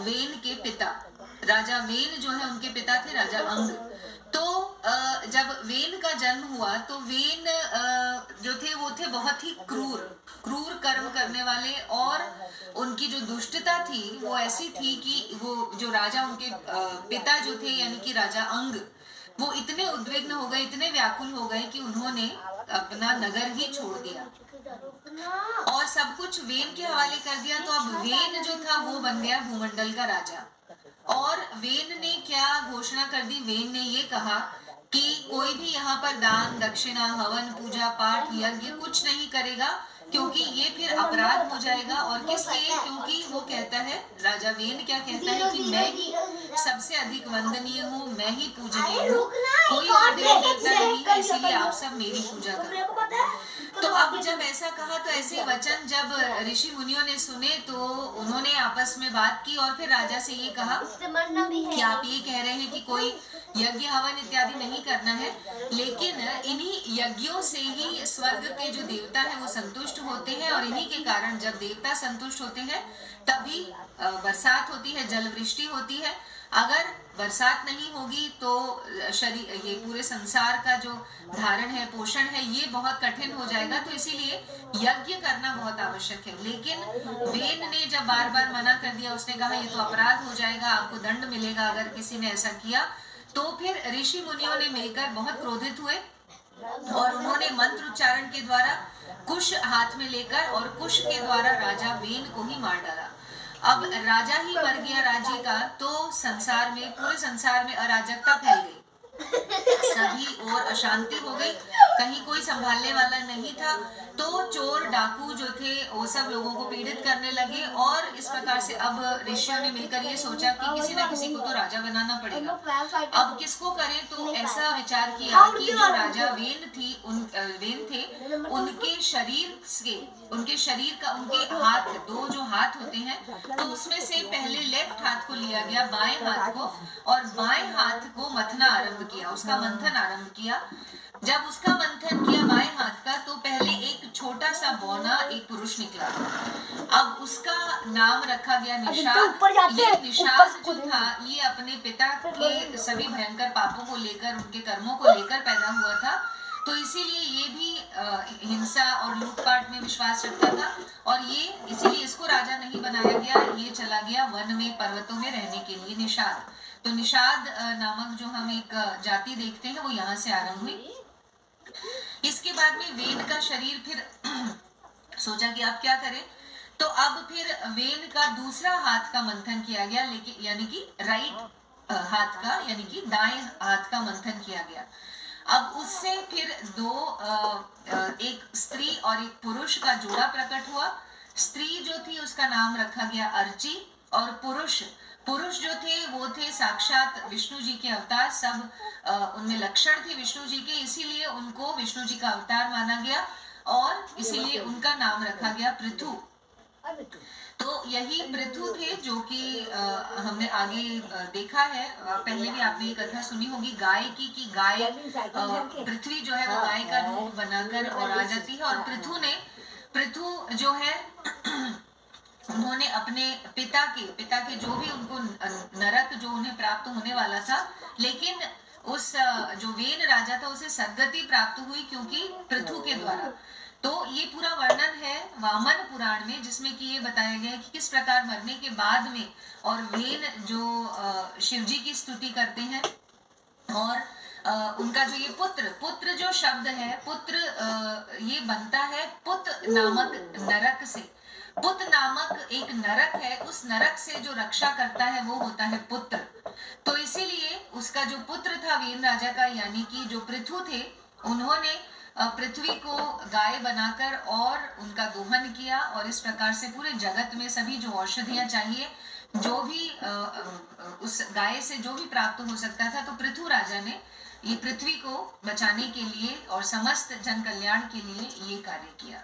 When के पिता, राजा when जो है उनके पिता थे राजा अंग। तो जब वेन का जन्म हुआ तो वेन जो थे वो थे बहुत ही क्रूर कर्म करने वाले, और उनकी जो दुष्टता थी वो ऐसी थी कि वो जो राजा उनके पिता जो थे यानी कि राजा अंग, वो इतने उद्विग्न हो गए, इतने व्याकुल हो गए कि उन्होंने अपना नगर ही छोड़ दिया और सब कुछ वेन के हवाले कर दिया। तो अब वेन जो था वो बन गया भूमंडल का राजा। और वेन ने क्या घोषणा कर दी? वेन ने ये कहा कि कोई भी यहाँ पर दान दक्षिणा हवन पूजा पाठ यज्ञ कुछ नहीं करेगा, क्योंकि ये फिर अपराध हो जाएगा। और किस लिए? क्योंकि वो कहता है, राजा वेन क्या कहता है कि मैं ही सबसे अधिक वंदनीय हूँ, मैं ही पूजनीय हूँ, कोई और देवी देवता नहीं है, इसीलिए आप सब मेरी पूजा करो। तो अब जब ऐसा कहा तो ऐसे वचन जब ऋषि मुनियों ने सुने तो उन्होंने आपस में बात की और फिर राजा से ये कहा कि आप ये कह रहे हैं कि कोई यज्ञ हवन इत्यादि नहीं करना है, लेकिन इन्हीं यज्ञों से ही स्वर्ग के जो देवता है वो संतुष्ट होते हैं, और इन्हीं के कारण जब देवता संतुष्ट होते हैं तभी बरसात होती है, जल वृष्टि होती है। अगर बरसात नहीं होगी तो शरीर, ये पूरे संसार का जो धारण है, पोषण है, ये बहुत कठिन हो जाएगा। तो इसीलिए यज्ञ करना बहुत आवश्यक है। लेकिन वेन ने जब बार बार मना कर दिया, उसने कहा ये तो अपराध हो जाएगा, आपको दंड मिलेगा अगर किसी ने ऐसा किया। तो फिर ऋषि मुनियों ने मिलकर बहुत क्रोधित हुए और उन्होंने मंत्र उच्चारण के द्वारा कुश हाथ में लेकर और कुश के द्वारा राजा वेन को ही मार डाला। अब राजा ही मर गया राज्य का, तो संसार में, पूरे संसार में अराजकता फैल गई, सभी और अशांति हो गई, कहीं कोई संभालने वाला नहीं था। तो चोर डाकू जो थे वो सब लोगों को पीड़ित करने लगे, और इस प्रकार से अब ऋषियों ने मिलकर ये सोचा कि किसी न किसी को तो राजा बनाना पड़ेगा। अब किसको करें? तो ऐसा विचार किया कि जो राजा वेन थे उनके शरीर से, उनके शरीर का, उनके हाथ, दो जो हाथ होते हैं, तो उसमें से पहले लेफ्ट हाथ को लिया गया, बाएं हाथ को, और बाएं हाथ को मथना आरंभ किया, उसका मंथन आरंभ किया। जब उसका मंथन किया बाएं हाथ का, तो पहले एक छोटा सा बौना एक पुरुष निकला। अब उसका नाम रखा गया निषाद। ये निषाद जो था ये अपने पिता के सभी भयंकर पापों को लेकर, उनके कर्मों को लेकर पैदा हुआ था, तो इसीलिए ये भी हिंसा और लूटपाट में विश्वास रखता था, और ये इसीलिए इसको राजा नहीं बनाया गया, ये चला गया वन में, पर्वतों में रहने के लिए, निषाद। तो निषाद नामक जो हम एक जाति देखते हैं वो यहाँ से आरंभ हुई। इसके बाद में वेन का शरीर फिर सोचा कि अब क्या करें, तो अब फिर वेन का दूसरा हाथ का मंथन किया गया, लेकिन यानी कि राइट हाथ का, यानी कि दाएं हाथ का मंथन किया गया। अब उससे फिर एक स्त्री और एक पुरुष का जोड़ा प्रकट हुआ। स्त्री जो थी उसका नाम रखा गया अर्ची, और पुरुष जो थे वो थे साक्षात विष्णु जी के अवतार, सब उनमें लक्षण थे विष्णु जी के, इसीलिए उनको विष्णु जी का अवतार माना गया, और इसीलिए उनका नाम रखा गया पृथु। तो यही पृथु थे जो कि हमने आगे देखा है, पहले भी आपने ये कथा सुनी होगी गाय की, कि गाय पृथ्वी जो है वो गाय का रूप बनाकर और आ जाती है। और पृथु जो है उन्होंने अपने पिता के जो भी उनको नरक जो उन्हें प्राप्त होने वाला था, लेकिन उस जो वेन राजा था उसे सद्गति प्राप्त हुई, क्योंकि पृथु के द्वारा। तो ये पूरा वर्णन है वामन पुराण में, जिसमें कि ये बताया गया है कि किस प्रकार मरने के बाद में और वेन जो शिव जी की स्तुति करते हैं, और उनका जो ये पुत्र जो शब्द है, पुत्र ये बनता है पुत नामक नरक से। पुत नामक एक नरक है, उस नरक से जो रक्षा करता है वो होता है पुत्र। तो इसीलिए उसका जो पुत्र था वेन राजा का, यानी कि जो पृथु थे, उन्होंने पृथ्वी को गाय बनाकर और उनका दोहन किया, और इस प्रकार से पूरे जगत में सभी जो औषधियां चाहिए, जो भी उस गाय से जो भी प्राप्त हो सकता था, तो पृथु राजा ने ये पृथ्वी को बचाने के लिए और समस्त जन कल्याण के लिए ये कार्य किया।